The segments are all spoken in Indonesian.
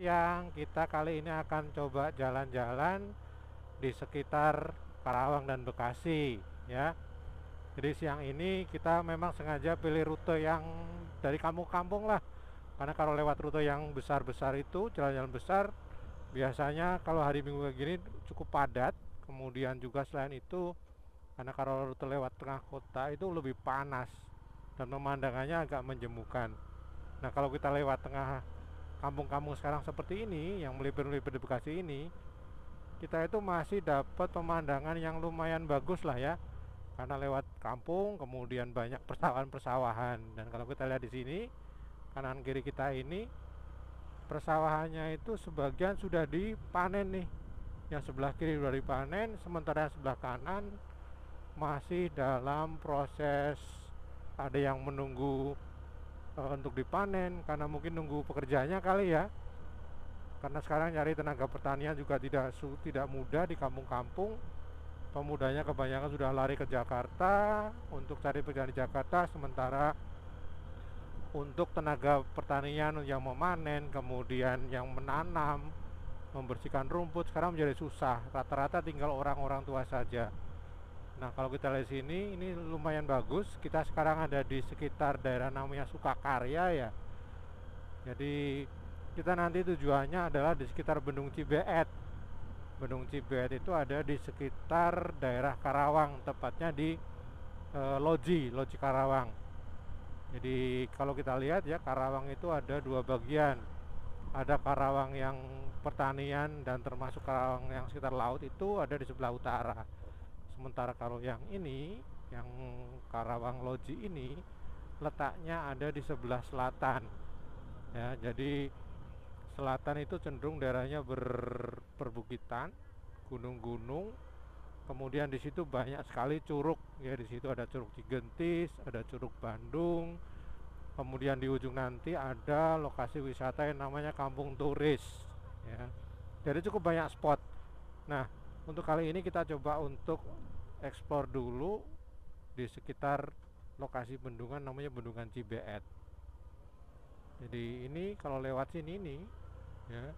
Yang kita kali ini akan coba jalan-jalan di sekitar Karawang dan Bekasi ya. Jadi siang ini kita memang sengaja pilih rute yang dari kampung-kampung lah. Karena kalau lewat rute yang besar-besar itu, jalan-jalan besar, biasanya kalau hari Minggu kayak gini cukup padat. Kemudian juga selain itu, karena kalau rute lewat tengah kota itu lebih panas dan pemandangannya agak menjemukan. Nah kalau kita lewat tengah kampung-kampung sekarang seperti ini, yang melipir-melipir di Bekasi ini, kita itu masih dapat pemandangan yang lumayan bagus lah ya. Karena lewat kampung, kemudian banyak persawahan-persawahan. Dan kalau kita lihat di sini, kanan kiri kita ini, persawahannya itu sebagian sudah dipanen nih. Yang sebelah kiri sudah dipanen, sementara yang sebelah kanan masih dalam proses, ada yang menunggu untuk dipanen karena mungkin nunggu pekerjaannya kali ya. Karena sekarang nyari tenaga pertanian juga tidak mudah di kampung-kampung. Pemudanya kebanyakan sudah lari ke Jakarta untuk cari pekerjaan di Jakarta, sementara untuk tenaga pertanian yang memanen, kemudian yang menanam, membersihkan rumput sekarang menjadi susah. Rata-rata tinggal orang-orang tua saja. Nah, kalau kita lihat sini, ini lumayan bagus. Kita sekarang ada di sekitar daerah namanya Sukakarya ya. Jadi kita nanti tujuannya adalah di sekitar Bendung Cibeet. Bendung Cibeet itu ada di sekitar daerah Karawang, tepatnya di Loji Karawang. Jadi kalau kita lihat ya, Karawang itu ada dua bagian. Ada Karawang yang pertanian dan termasuk Karawang yang sekitar laut itu ada di sebelah utara. Sementara kalau yang ini, yang Karawang Loji ini letaknya ada di sebelah selatan. Ya, jadi selatan itu cenderung daerahnya perbukitan, gunung-gunung. Kemudian di situ banyak sekali curug. Ya, di situ ada Curug Cigentis, ada Curug Bandung. Kemudian di ujung nanti ada lokasi wisata yang namanya Kampung Turis. Ya, jadi cukup banyak spot. Nah, untuk kali ini kita coba untuk eksplor dulu di sekitar lokasi bendungan namanya Bendungan Cibeet. Jadi ini kalau lewat sini nih ya,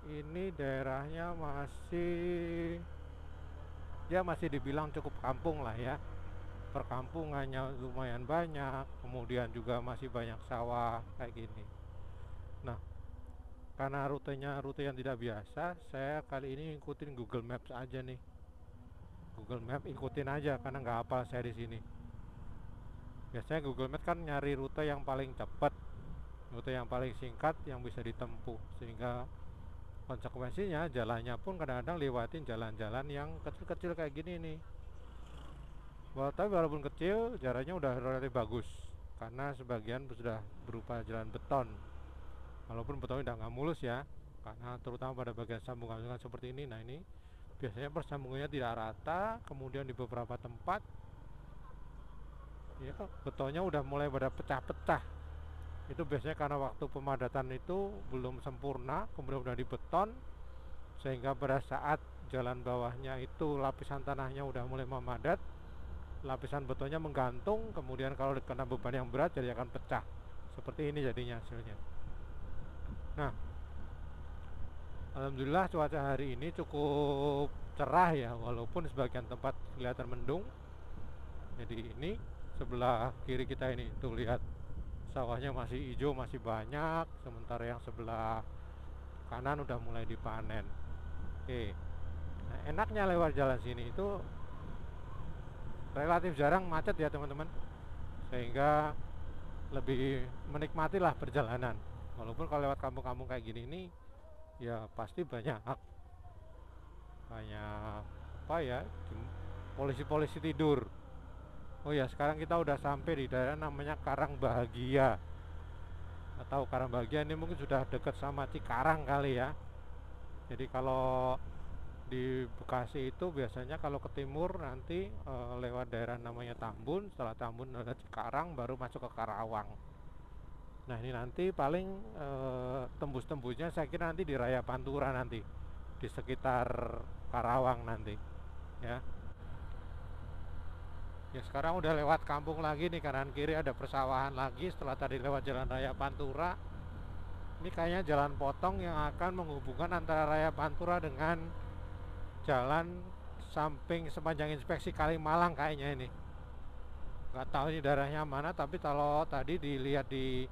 ini daerahnya masih dibilang cukup kampung lah ya. Perkampungannya lumayan banyak, kemudian juga masih banyak sawah kayak gini. Nah, karena rutenya rute yang tidak biasa, saya kali ini ikutin Google Maps aja nih. Google Maps ikutin aja karena nggak hafal saya di sini. Biasanya Google Maps kan nyari rute yang paling cepat, rute yang paling singkat yang bisa ditempuh, sehingga konsekuensinya jalannya pun kadang-kadang lewatin jalan-jalan yang kecil-kecil kayak gini nih. Tapi walaupun kecil, jaraknya udah relatif bagus karena sebagian sudah berupa jalan beton. Walaupun betonnya udah nggak mulus ya, karena terutama pada bagian sambungan seperti ini. Nah ini biasanya persambungannya tidak rata, kemudian di beberapa tempat ya betonnya udah mulai pada pecah-pecah. Itu biasanya karena waktu pemadatan itu belum sempurna, kemudian udah dibeton, sehingga pada saat jalan bawahnya itu lapisan tanahnya udah mulai memadat, lapisan betonnya menggantung, kemudian kalau kena beban yang berat jadi akan pecah. Seperti ini jadinya hasilnya. Nah, alhamdulillah cuaca hari ini cukup cerah ya, walaupun sebagian tempat kelihatan mendung. Jadi ini sebelah kiri kita ini tuh lihat, sawahnya masih hijau, masih banyak, sementara yang sebelah kanan udah mulai dipanen. Oke. Nah, enaknya lewat jalan sini itu relatif jarang macet ya teman-teman, sehingga lebih menikmati lah perjalanan. Walaupun kalau lewat kampung-kampung kayak gini ini ya pasti banyak apa ya, polisi-polisi tidur. Oh ya, sekarang kita udah sampai di daerah namanya Karang Bahagia. Atau Karang Bahagia ini mungkin sudah dekat sama Cikarang kali ya. Jadi kalau di Bekasi itu biasanya kalau ke timur nanti lewat daerah namanya Tambun, setelah Tambun ada Cikarang, baru masuk ke Karawang. Nah ini nanti paling tembus-tembusnya saya kira nanti di Raya Pantura nanti, di sekitar Karawang nanti ya. Ya sekarang udah lewat kampung lagi nih, kanan kiri ada persawahan lagi setelah tadi lewat Jalan Raya Pantura. Ini kayaknya jalan potong yang akan menghubungkan antara Raya Pantura dengan jalan samping sepanjang inspeksi Kalimalang kayaknya ini. Nggak tahu ini daerahnya mana, tapi kalau tadi dilihat di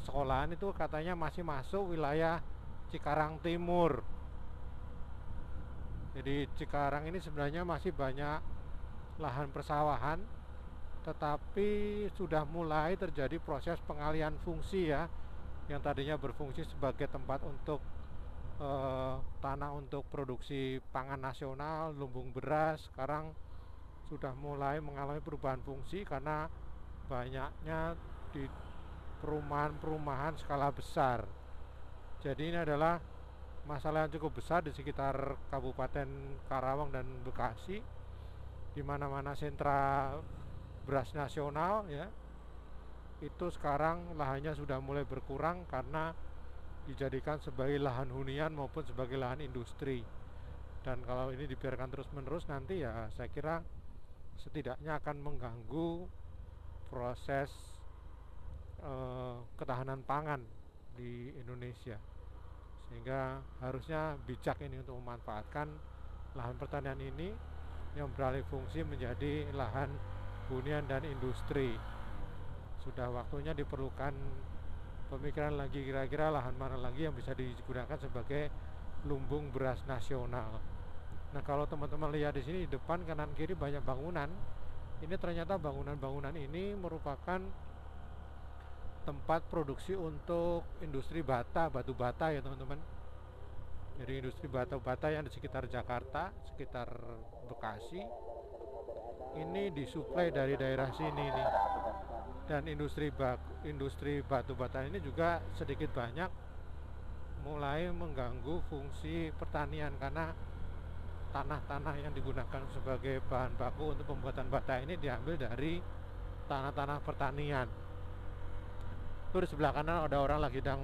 sekolahan itu katanya masih masuk wilayah Cikarang Timur. Jadi Cikarang ini sebenarnya masih banyak lahan persawahan, tetapi sudah mulai terjadi proses pengalihan fungsi ya, yang tadinya berfungsi sebagai tempat untuk tanah untuk produksi pangan nasional, lumbung beras, sekarang sudah mulai mengalami perubahan fungsi karena banyaknya di perumahan-perumahan skala besar. Jadi ini adalah masalah yang cukup besar di sekitar Kabupaten Karawang dan Bekasi, di mana-mana sentra beras nasional ya, itu sekarang lahannya sudah mulai berkurang karena dijadikan sebagai lahan hunian maupun sebagai lahan industri. Dan kalau ini dibiarkan terus-menerus nanti ya saya kira setidaknya akan mengganggu proses ketahanan pangan di Indonesia, sehingga harusnya bijak ini untuk memanfaatkan lahan pertanian ini yang beralih fungsi menjadi lahan hunian dan industri. Sudah waktunya diperlukan pemikiran lagi, kira-kira lahan mana lagi yang bisa digunakan sebagai lumbung beras nasional. Nah, kalau teman-teman lihat di sini di depan kanan kiri banyak bangunan. Ini ternyata bangunan-bangunan ini merupakan tempat produksi untuk industri batu bata ya teman-teman. Jadi industri batu bata yang di sekitar Jakarta, sekitar Bekasi, ini disuplai dari daerah sini nih. Dan industri batu bata ini juga sedikit banyak mulai mengganggu fungsi pertanian, karena tanah-tanah yang digunakan sebagai bahan baku untuk pembuatan bata ini diambil dari tanah-tanah pertanian. Itu di sebelah kanan ada orang lagi sedang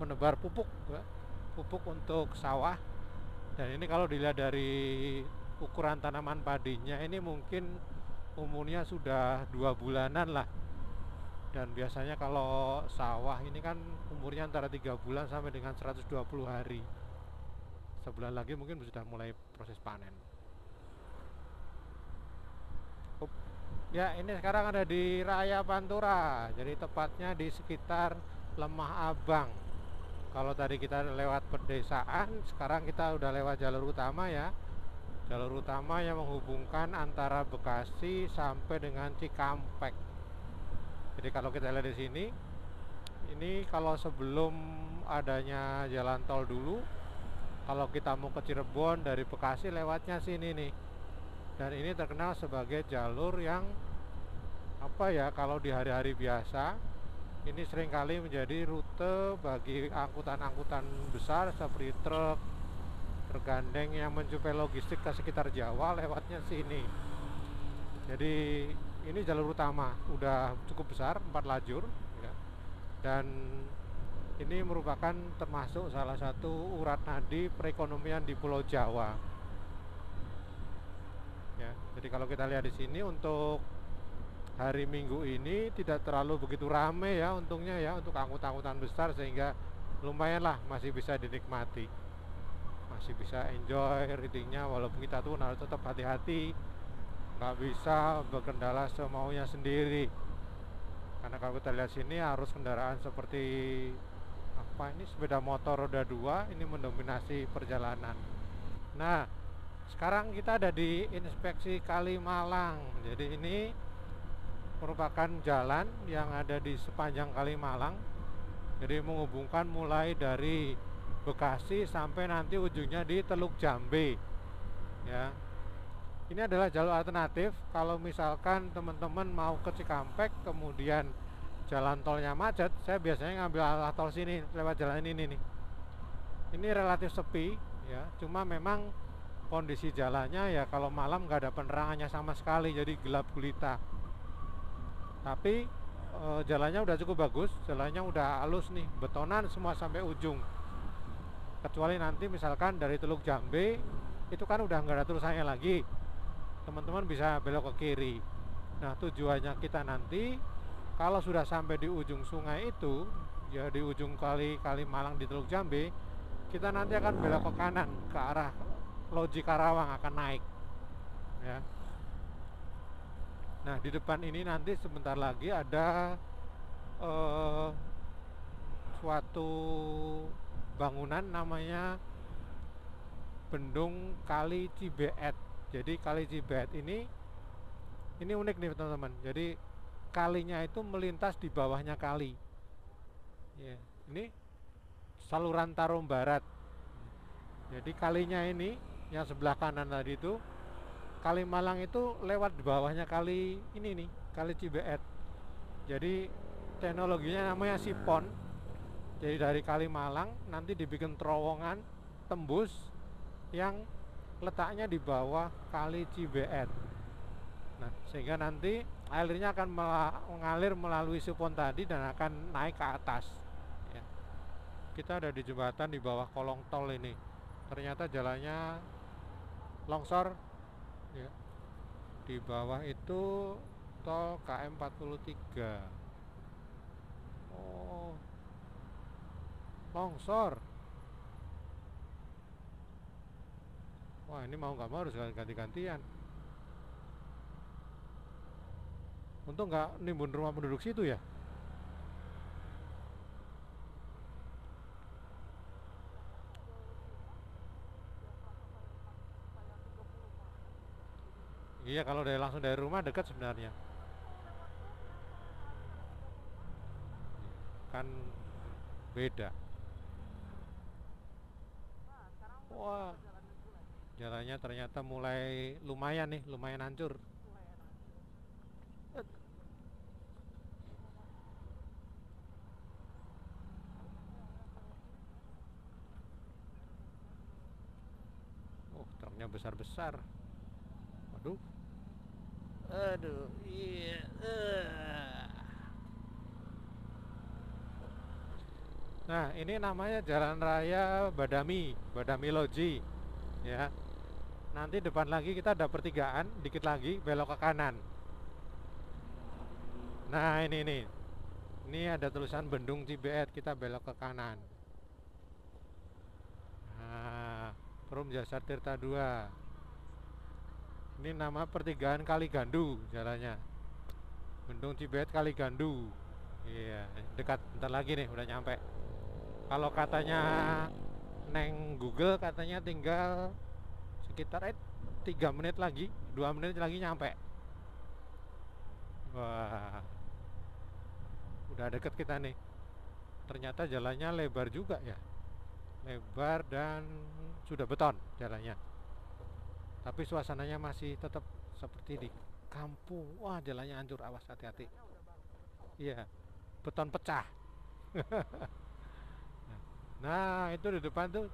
menebar pupuk untuk sawah. Dan ini kalau dilihat dari ukuran tanaman padinya ini mungkin umurnya sudah 2 bulanan lah. Dan biasanya kalau sawah ini kan umurnya antara 3 bulan sampai dengan 120 hari. Sebulan lagi mungkin sudah mulai proses panen. Ya, ini sekarang ada di Raya Pantura. Jadi tepatnya di sekitar Lemah Abang. Kalau tadi kita lewat pedesaan, sekarang kita udah lewat jalur utama ya. Jalur utama yang menghubungkan antara Bekasi sampai dengan Cikampek. Jadi kalau kita lihat di sini, ini kalau sebelum adanya jalan tol dulu, kalau kita mau ke Cirebon dari Bekasi lewatnya sini nih. Dan ini terkenal sebagai jalur yang kalau di hari-hari biasa ini seringkali menjadi rute bagi angkutan-angkutan besar seperti truk, tergandeng yang mencupai logistik ke sekitar Jawa lewatnya sini. Jadi ini jalur utama udah cukup besar, 4 lajur ya. Dan ini merupakan termasuk salah satu urat nadi perekonomian di Pulau Jawa. Ya, jadi kalau kita lihat di sini untuk hari Minggu ini tidak terlalu begitu rame ya untungnya ya untuk angkutan-angkutan besar, sehingga lumayan lah masih bisa dinikmati, masih bisa enjoy readingnya, walaupun kita tuh harus tetap hati-hati, nggak bisa berkendara semaunya sendiri, karena kalau kita lihat sini arus kendaraan seperti ini sepeda motor roda 2 ini mendominasi perjalanan. Nah, sekarang kita ada di inspeksi Kalimalang. Jadi ini merupakan jalan yang ada di sepanjang Kalimalang. Jadi menghubungkan mulai dari Bekasi sampai nanti ujungnya di Teluk Jambe. Ya. Ini adalah jalur alternatif kalau misalkan teman-teman mau ke Cikampek kemudian jalan tolnya macet, saya biasanya ngambil arah tol sini lewat jalan ini nih. Ini relatif sepi ya, cuma memang kondisi jalannya ya kalau malam nggak ada penerangannya sama sekali, jadi gelap gulita. Tapi jalannya udah cukup bagus, jalannya udah halus nih, betonan semua sampai ujung. Kecuali nanti misalkan dari Teluk Jambe itu kan udah nggak ada terusannya lagi, teman-teman bisa belok ke kiri. Nah, tujuannya kita nanti kalau sudah sampai di ujung sungai itu ya di ujung kali Kalimalang di Teluk Jambe, kita nanti akan belok ke kanan ke arah Loji Karawang akan naik ya. Nah, di depan ini nanti sebentar lagi ada eh, suatu bangunan namanya Bendung Kali Cibeet. Jadi Kali Cibeet ini unik nih teman-teman. Jadi kalinya itu melintas di bawahnya kali. Ya, ini saluran Tarum Barat. Jadi kalinya ini yang sebelah kanan tadi itu Kalimalang itu lewat di bawahnya kali ini nih, Kali Cibeet. Jadi teknologinya namanya sipon. Jadi dari Kalimalang nanti dibikin terowongan tembus yang letaknya di bawah Kali Cibeet. Nah, sehingga nanti airnya akan mengalir melalui sipon tadi dan akan naik ke atas. Ya. Kita ada di jembatan di bawah kolong tol ini. Ternyata jalannya longsor. Ya. Di bawah itu tol KM 43. Oh, longsor. Wah, ini mau nggak mau harus ganti-gantian. Untung nggak nimbun rumah penduduk situ ya. Iya, kalau langsung dari rumah dekat sebenarnya. Kan beda. Wah, jalannya ternyata mulai lumayan nih, lumayan hancur. Oh, truknya besar-besar. Waduh. Aduh, iya. Nah, ini namanya Jalan Raya Badami, Badami Loji, ya. Nanti depan lagi kita ada pertigaan, dikit lagi belok ke kanan. Nah, ini nih. Ini ada tulisan Bendung Cibeet, kita belok ke kanan. Nah, Perum Jasa Tirta 2. Ini nama pertigaan Kaligandu jalannya. Bendung Cibeet Kaligandu. Iya, dekat, bentar lagi nih udah nyampe. Kalau katanya Neng Google katanya tinggal sekitar 3 menit lagi, 2 menit lagi nyampe. Wah, udah deket kita nih. Ternyata jalannya lebar juga ya, lebar dan sudah beton jalannya. Tapi suasananya masih tetap seperti di kampung. Wah, jalannya hancur, awas hati-hati. Iya, beton pecah. Nah, itu di depan tuh.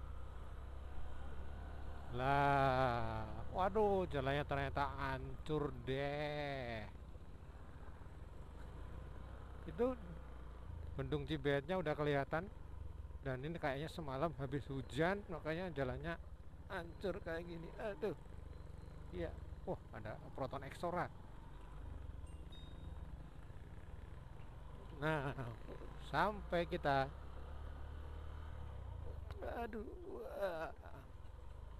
Lah, waduh, jalannya ternyata hancur deh. Itu Bendung Cibeetnya udah kelihatan. Dan ini kayaknya semalam habis hujan, makanya jalannya hancur kayak gini. Aduh. Iya. Wah, ada Proton Exora. Nah, sampai kita. Aduh.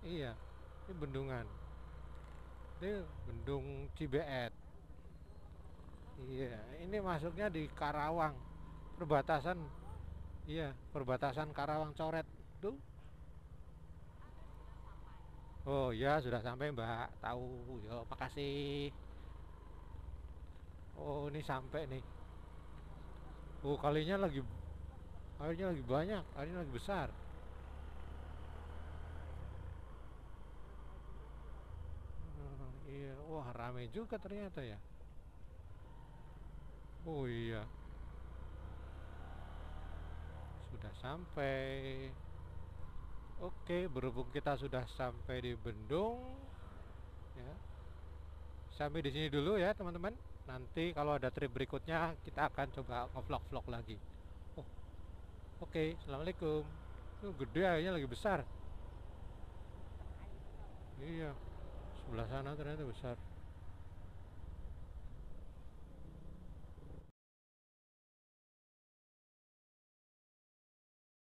Iya, ini bendungan. Ini Bendung Cibeet. Iya, ini masuknya di Karawang. Perbatasan. Iya, perbatasan Karawang Coret. Tuh. Oh ya, sudah sampai Mbak. Tahu. Yo, makasih. Oh, ini sampai nih. Oh, airnya lagi banyak, airnya lagi besar. Iya, wah ramai juga ternyata ya. Oh iya, sudah sampai. Oke, berhubung kita sudah sampai di Bendung, ya. Sampai di sini dulu ya teman-teman. Nanti kalau ada trip berikutnya kita akan coba nge-vlog-vlog lagi. Oh, oke, assalamualaikum. Gede airnya lagi besar. Iya, sebelah sana ternyata besar.